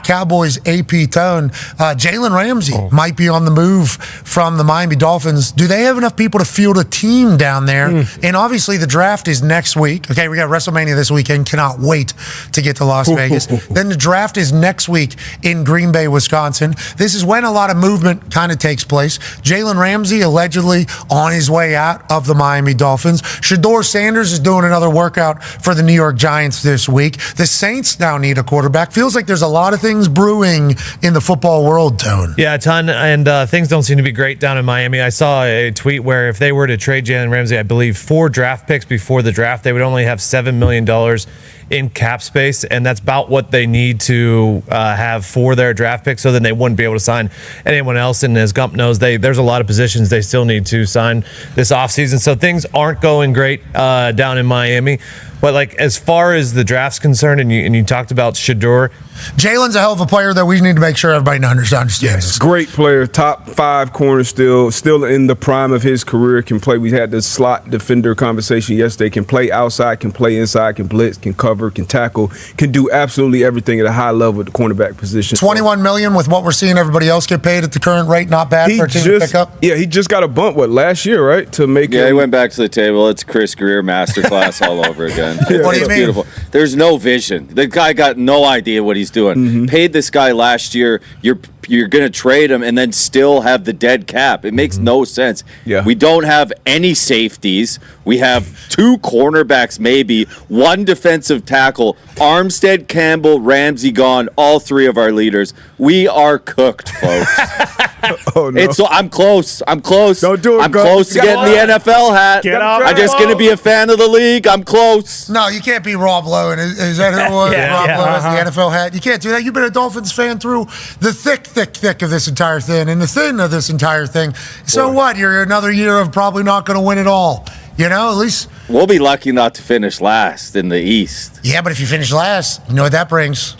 Cowboys AP tone. Jalen Ramsey might be on the move from the Miami Dolphins. Do they have enough people to field a team down there? And obviously the draft is next week. Okay, we got WrestleMania this weekend. Cannot wait to get to Las Vegas. Then the draft is next week in Green Bay, Wisconsin. This is when a lot of movement kind of takes place. Jalen Ramsey allegedly on his way out of the Miami Dolphins. Shador Sanders is doing another workout for the New York Giants this week. The Saints now need a quarterback. Feels like there's a lot of things brewing in the football world, Tone. Yeah, a ton, and things don't seem to be great down in Miami. I saw a tweet where if they were to trade Jalen Ramsey, I believe 4 draft picks before the draft, they would only have $7 million in cap space, and that's about what they need to have for their draft pick, so then they wouldn't be able to sign anyone else. And as Gump knows, there's a lot of positions they still need to sign this offseason, so things aren't going great down in Miami. But like as far as the draft's concerned, and you talked about Shador, Jalen's a hell of a player that we need to make sure everybody understands. Yes, great player, top 5 corner, still in the prime of his career. Can play. We had the slot defender conversation yesterday. Can play outside, can play inside, can blitz, can cover, can tackle, can do absolutely everything at a high level at the cornerback position. $21 million with what we're seeing everybody else get paid at the current rate. Not bad for a team to pick up. Yeah, he just got a bump last year, right? To make he went back to the table. It's Chris Greer masterclass all over again. What do you mean? Beautiful. There's no vision. The guy got no idea what he's doing. Mm-hmm. Paid this guy last year. You're going to trade him and then still have the dead cap. It makes no sense. Yeah. We don't have any safeties. We have 2 cornerbacks, maybe 1 defensive tackle. Armstead, Campbell, Ramsey gone. All 3 of our leaders. We are cooked, folks. Oh, no. I'm close. Don't do it. I'm close to getting the NFL hat. I'm just going to be a fan of the league. I'm close. No, you can't be Rob Lowe. And is that who it was? Rob Lowe has the NFL hat. You can't do that. You've been a Dolphins fan through the thick of this entire thing and the thin of this entire thing. So what? You're another year of probably not going to win it all. You know, at least we'll be lucky not to finish last in the East. Yeah, but if you finish last, you know what that brings?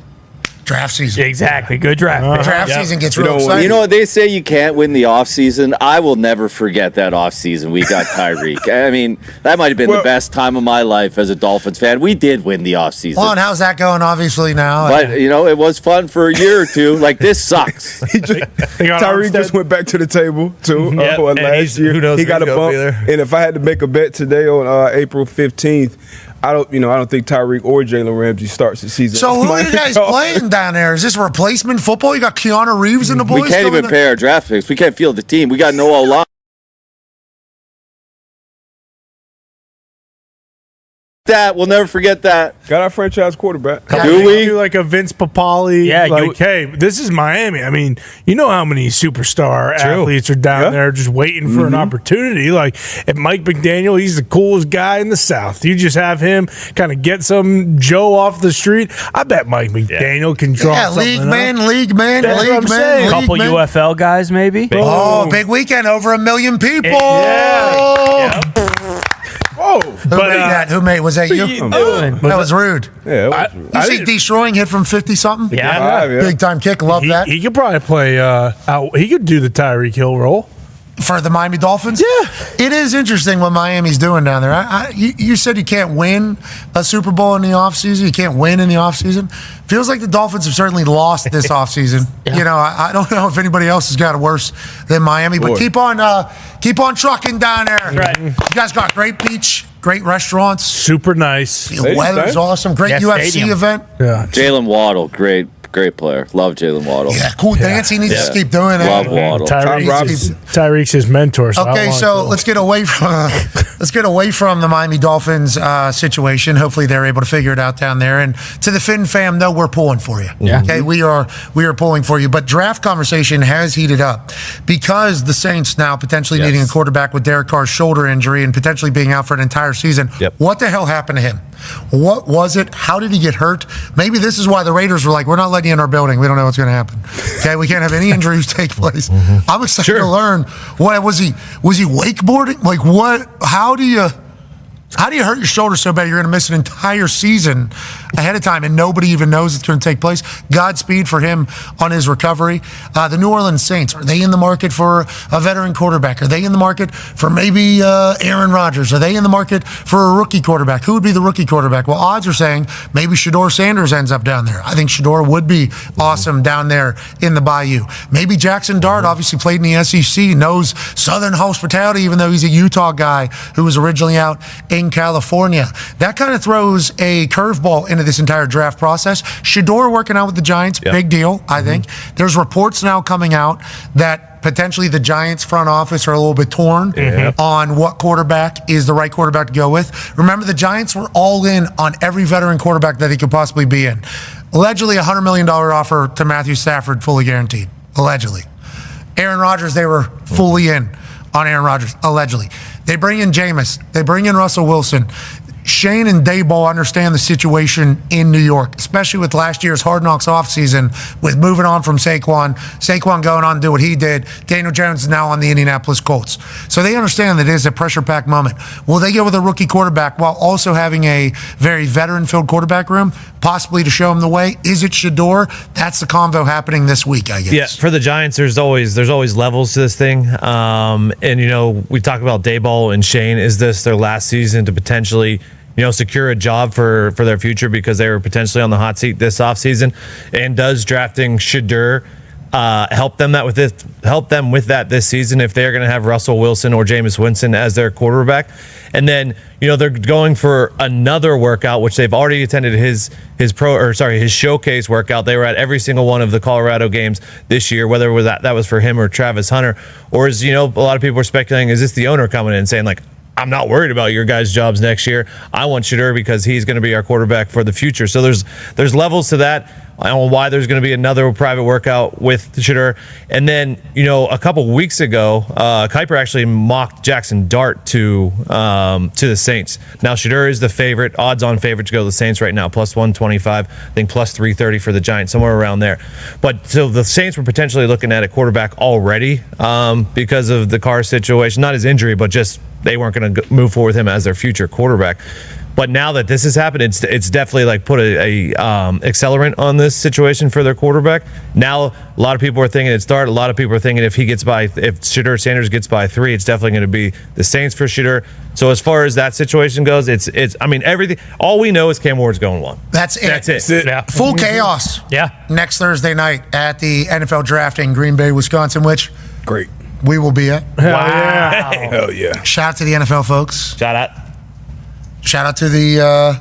Draft season. Exactly. Good draft. Draft season gets real exciting. You know what they say, you can't win the offseason? I will never forget that offseason we got Tyreek. I mean, that might have been the best time of my life as a Dolphins fan. We did win the offseason. Well, and how's that going, obviously, now? But, it was fun for a year or two. Like, this sucks. Tyreek just went back to the table, too. Last year. He got a bump. And if I had to make a bet today on April 15th, I don't think Tyreek or Jalen Ramsey starts the season. So who are you guys playing down there? Is this replacement football? You got Keanu Reeves and the boys? We can't even pay our draft picks. We can't field the team. We got no O-line. We'll never forget that. Got our franchise quarterback. Do we? Do like a Vince Papale. Yeah, hey, this is Miami. I mean, you know how many superstar athletes are down there just waiting for an opportunity. Like, if Mike McDaniel, he's the coolest guy in the South. You just have him kind of get some Joe off the street. I bet Mike McDaniel can draw something league man. That's what I'm saying. A couple UFL guys, maybe. Big weekend, over 1 million people. Whoa. Who made that? Was that you? That was rude. Yeah, You see destroying hit from 50-something? Yeah. Big time kick. Love that. He could probably play out. He could do the Tyreek Hill role. For the Miami Dolphins? Yeah. It is interesting what Miami's doing down there. You said you can't win a Super Bowl in the offseason. You can't win in the offseason. Feels like the Dolphins have certainly lost this offseason. Yeah. You know, I don't know if anybody else has got it worse than Miami, but keep on trucking down there. Right. You guys got great beach, great restaurants. Super nice. The weather's awesome. Great UFC stadium. event. Yeah. Jalen Waddle, great player. Love Jalen Waddle. Yeah, cool dance. He needs to keep doing it. Love Waddle. Tyreek's his mentor. So let's get away from the Miami Dolphins situation. Hopefully they're able to figure it out down there. And to the Finn fam, though, we're pulling for you. Yeah. Okay, we are pulling for you. But draft conversation has heated up because the Saints now potentially needing a quarterback with Derek Carr's shoulder injury and potentially being out for an entire season. Yep. What the hell happened to him? What was it? How did he get hurt? Maybe this is why the Raiders were like, we're not letting you in our building. We don't know what's going to happen. Okay, we can't have any injuries take place. I'm excited to learn. What was he wakeboarding? Like what? How do you? How do you hurt your shoulder so bad you're going to miss an entire season ahead of time and nobody even knows it's going to take place? Godspeed for him on his recovery. The New Orleans Saints, are they in the market for a veteran quarterback? Are they in the market for maybe Aaron Rodgers? Are they in the market for a rookie quarterback? Who would be the rookie quarterback? Well, odds are saying maybe Shedeur Sanders ends up down there. I think Shedeur would be awesome down there in the Bayou. Maybe Jackson Dart, obviously played in the SEC, knows Southern hospitality, even though he's a Utah guy who was originally out in California. That kind of throws a curveball into this entire draft process. Shedeur working out with the Giants, big deal, I think. There's reports now coming out that potentially the Giants front office are a little bit torn on what quarterback is the right quarterback to go with. Remember, the Giants were all in on every veteran quarterback that he could possibly be in. Allegedly, a $100 million offer to Matthew Stafford, fully guaranteed. Allegedly. Aaron Rodgers, they were fully in on Aaron Rodgers, allegedly. They bring in Jameis. They bring in Russell Wilson. Shane and Daboll understand the situation in New York, especially with last year's Hard Knocks offseason, with moving on from Saquon going on to do what he did. Daniel Jones is now on the Indianapolis Colts. So they understand that it is a pressure-packed moment. Will they go with a rookie quarterback while also having a very veteran-filled quarterback room, possibly to show them the way? Is it Shedeur? That's the convo happening this week, I guess. Yeah, for the Giants, there's always levels to this thing. And, you know, we talk about Daboll and Shane. Is this their last season to potentially secure a job for their future because they were potentially on the hot seat this offseason? And does drafting Shedeur help them with that this season if they're going to have Russell Wilson or Jameis Winston as their quarterback? And then, they're going for another workout, which they've already attended his showcase workout. They were at every single one of the Colorado games this year, whether it was that was for him or Travis Hunter, or is, a lot of people are speculating, is this the owner coming in and saying, like, I'm not worried about your guys' jobs next year. I want Shedeur because he's going to be our quarterback for the future. So there's levels to that. I don't know why there's going to be another private workout with Shedeur. And then, a couple weeks ago, Kuiper actually mocked Jackson Dart to the Saints. Now, Shedeur is the favorite, odds-on favorite to go to the Saints right now, plus 125, I think plus 330 for the Giants, somewhere around there. But so the Saints were potentially looking at a quarterback already because of the Carr situation, not his injury, but just they weren't going to move forward with him as their future quarterback. But now that this has happened, it's definitely like put a accelerant on this situation for their quarterback. Now, a lot of people are thinking it's Dart. A lot of people are thinking if Shedeur Sanders gets by 3, it's definitely going to be the Saints for Shedeur. So as far as that situation goes, it's everything. All we know is Cam Ward's going 1. That's it. That's it. Yeah. Full chaos. Yeah. Next Thursday night at the NFL Draft in Green Bay, Wisconsin, which Great. we will be at. Wow. Hell yeah. Shout out to the NFL folks. Shout out. Shout out to the,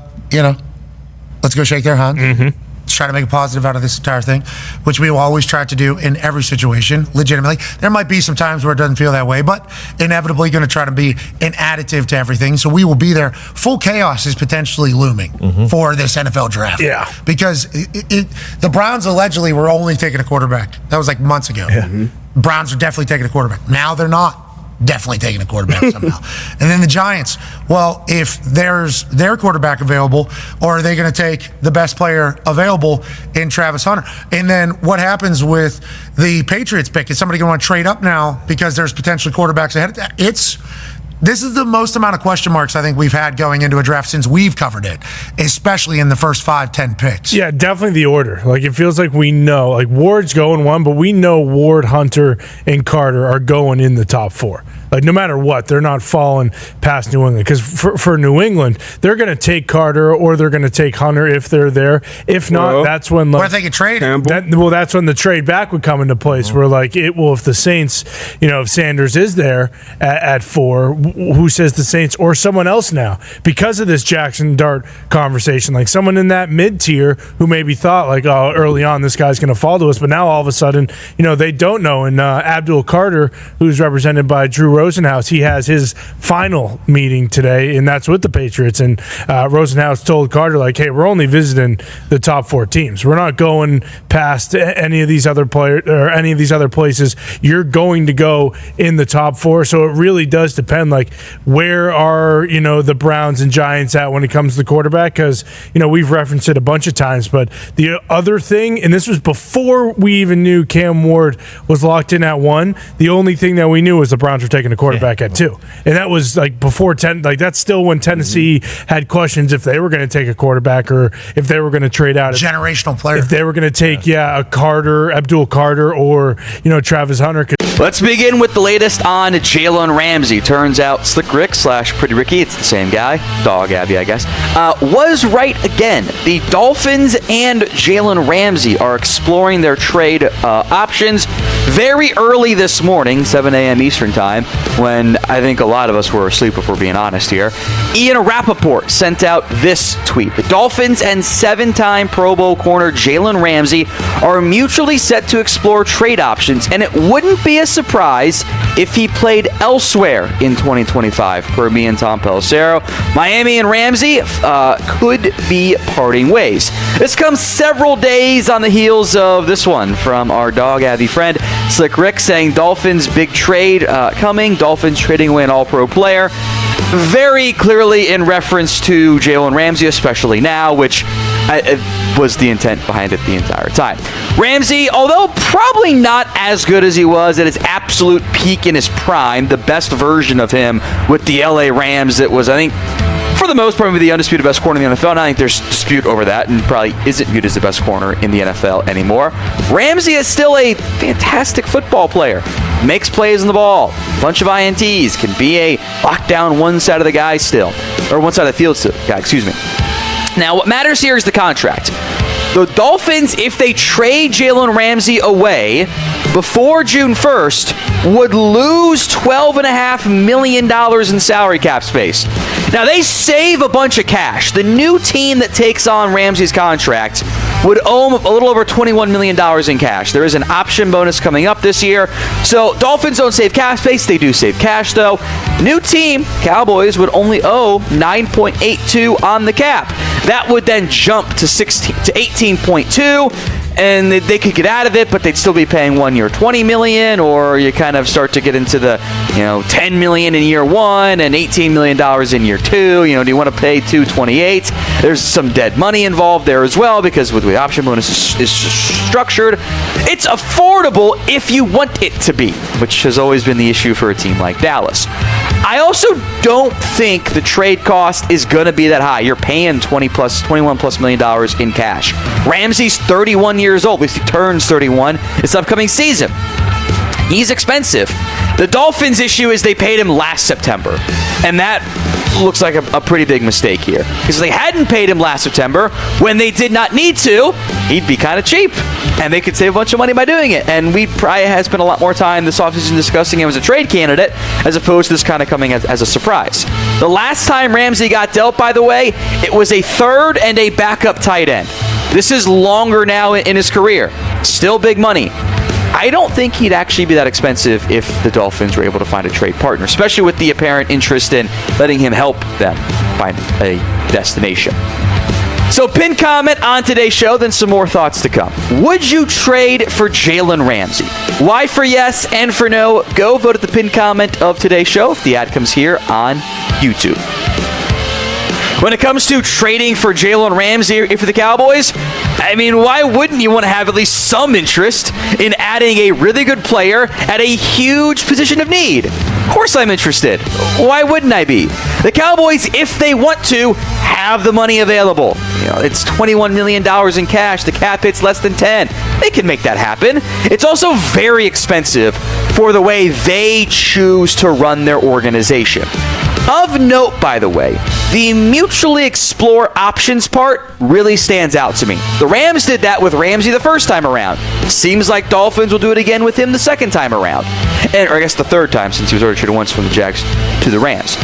let's go shake their hand. Let's try to make a positive out of this entire thing, which we will always try to do in every situation, legitimately. There might be some times where it doesn't feel that way, but inevitably going to try to be an additive to everything. So we will be there. Full chaos is potentially looming for this NFL draft. Yeah. Because the Browns allegedly were only taking a quarterback. That was like months ago. Yeah. Browns are definitely taking a quarterback. Now they're not. Definitely taking a quarterback somehow. And then the Giants, well, if there's their quarterback available, or are they going to take the best player available in Travis Hunter? And then what happens with the Patriots pick? Is somebody going to want to trade up now because there's potentially quarterbacks ahead of that? This is the most amount of question marks I think we've had going into a draft since we've covered it, especially in the first 5-10 picks. Yeah, definitely the order. Like, it feels like we know, like, Ward's going 1, but we know Ward, Hunter, and Carter are going in the top 4. Like, no matter what, they're not falling past New England. Because for New England, they're going to take Carter or they're going to take Hunter if they're there. If not, that's when, like, what if they could trade? That's when the trade back would come into place. Where, like, if the Saints, if Sanders is there at 4, who says the Saints or someone else now? Because of this Jackson Dart conversation, like someone in that mid-tier who maybe thought, like, oh, early on this guy's going to fall to us, but now all of a sudden, they don't know. And Abdul Carter, who's represented by Drew Rosenhaus, he has his final meeting today, and that's with the Patriots. And Rosenhaus told Carter, like, hey, we're only visiting the top 4 teams. We're not going past any of these other players or any of these other places. You're going to go in the top 4. So it really does depend, like, where are, the Browns and Giants at when it comes to the quarterback? Because, we've referenced it a bunch of times, but the other thing, and this was before we even knew Cam Ward was locked in at 1, the only thing that we knew was the Browns were taking a quarterback at 2. And that was like before that's still when Tennessee had questions if they were going to take a quarterback or if they were going to trade out. Generational player. If they were going to take, Abdul Carter or, Travis Hunter. Let's begin with the latest on Jalen Ramsey. Turns out Slick Rick / Pretty Ricky, it's the same guy, Dog Abby, I guess, was right again. The Dolphins and Jalen Ramsey are exploring their trade options very early this morning, 7 a.m. Eastern time, when I think a lot of us were asleep, if we're being honest here. Ian Rappaport sent out this tweet. The Dolphins and 7-time Pro Bowl corner Jalen Ramsey are mutually set to explore trade options, and it wouldn't be a surprise if he played elsewhere in 2025, per me and Tom Pelissero. Miami and Ramsey could be parting ways. This comes several days on the heels of this one from our Dog Abby friend, Slick Rick, saying Dolphins big trade coming, Dolphins trading away an all-pro player. Very clearly in reference to Jalen Ramsey, especially now, which was the intent behind it the entire time. Ramsey, although probably not as good as he was at his absolute peak in his prime, the best version of him with the LA Rams that was, I think, for the most part, maybe the undisputed best corner in the NFL. And I think there's dispute over that and probably isn't viewed as the best corner in the NFL anymore. Ramsey is still a fantastic football player. Makes plays on the ball. Bunch of INTs. Can be a lockdown one side of the guy still. Or one side of the field guy, excuse me. Now, what matters here is the contract. The Dolphins, if they trade Jalen Ramsey away before June 1st, would lose $12.5 million in salary cap space. Now, they save a bunch of cash. The new team that takes on Ramsey's contract would owe a little over $21 million in cash. There is an option bonus coming up this year. So Dolphins don't save cap space. They do save cash, though. New team, Cowboys, would only owe $9.82 on the cap. That would then jump to 18.2. And they could get out of it, but they'd still be paying 1 year $20 million, or you kind of start to get into the $10 million in year 1 and $18 million in year 2. Do you want to pay $228? There's some dead money involved there as well, because with the option bonus is structured, it's affordable if you want it to be, which has always been the issue for a team like Dallas. I also don't think the trade cost is going to be that high. You're paying $21+ million in cash. Ramsey's 31 years old. At least he turns 31 this upcoming season. He's expensive. The Dolphins' issue is they paid him last September, and that looks like a pretty big mistake here. Because if they hadn't paid him last September, when they did not need to, he'd be kind of cheap, and they could save a bunch of money by doing it. And we probably have spent a lot more time this offseason discussing him as a trade candidate, as opposed to this kind of coming as a surprise. The last time Ramsey got dealt, by the way, it was a third and a backup tight end. This is longer now in his career. Still big money. I don't think he'd actually be that expensive if the Dolphins were able to find a trade partner, especially with the apparent interest in letting him help them find a destination. So, pin comment on today's show, then some more thoughts to come. Would you trade for Jalen Ramsey? Why for yes and for no? Go vote at the pin comment of today's show if the ad comes here on YouTube. When it comes to trading for Jalen Ramsey for the Cowboys, I mean, why wouldn't you want to have at least some interest in adding a really good player at a huge position of need? Of course I'm interested. Why wouldn't I be? The Cowboys, if they want to, have the money available. It's $21 million in cash. The cap hit's less than 10. They can make that happen. It's also very expensive for the way they choose to run their organization. Of note, by the way, the mutually explore options part really stands out to me. The Rams did that with Ramsey the first time around. Seems like Dolphins will do it again with him the second time around. Or I guess the third time, since he was already traded once from the Jags to the Rams.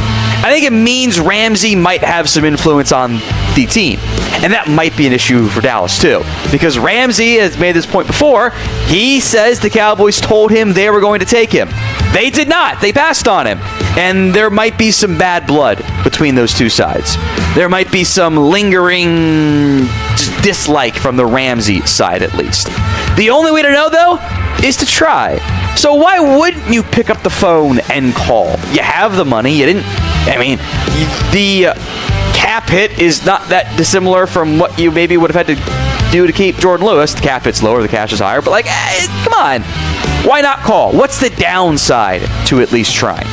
I think it means Ramsey might have some influence on the team. And that might be an issue for Dallas, too. Because Ramsey has made this point before. He says the Cowboys told him they were going to take him. They did not. They passed on him. And there might be some bad blood between those two sides. There might be some lingering dislike from the Ramsey side, at least. The only way to know, though, is to try. So why wouldn't you pick up the phone and call? You have the money. The cap hit is not that dissimilar from what you maybe would have had to do to keep Jordan Lewis. The cap hit's lower, the cash is higher. But, come on. Why not call? What's the downside to at least trying?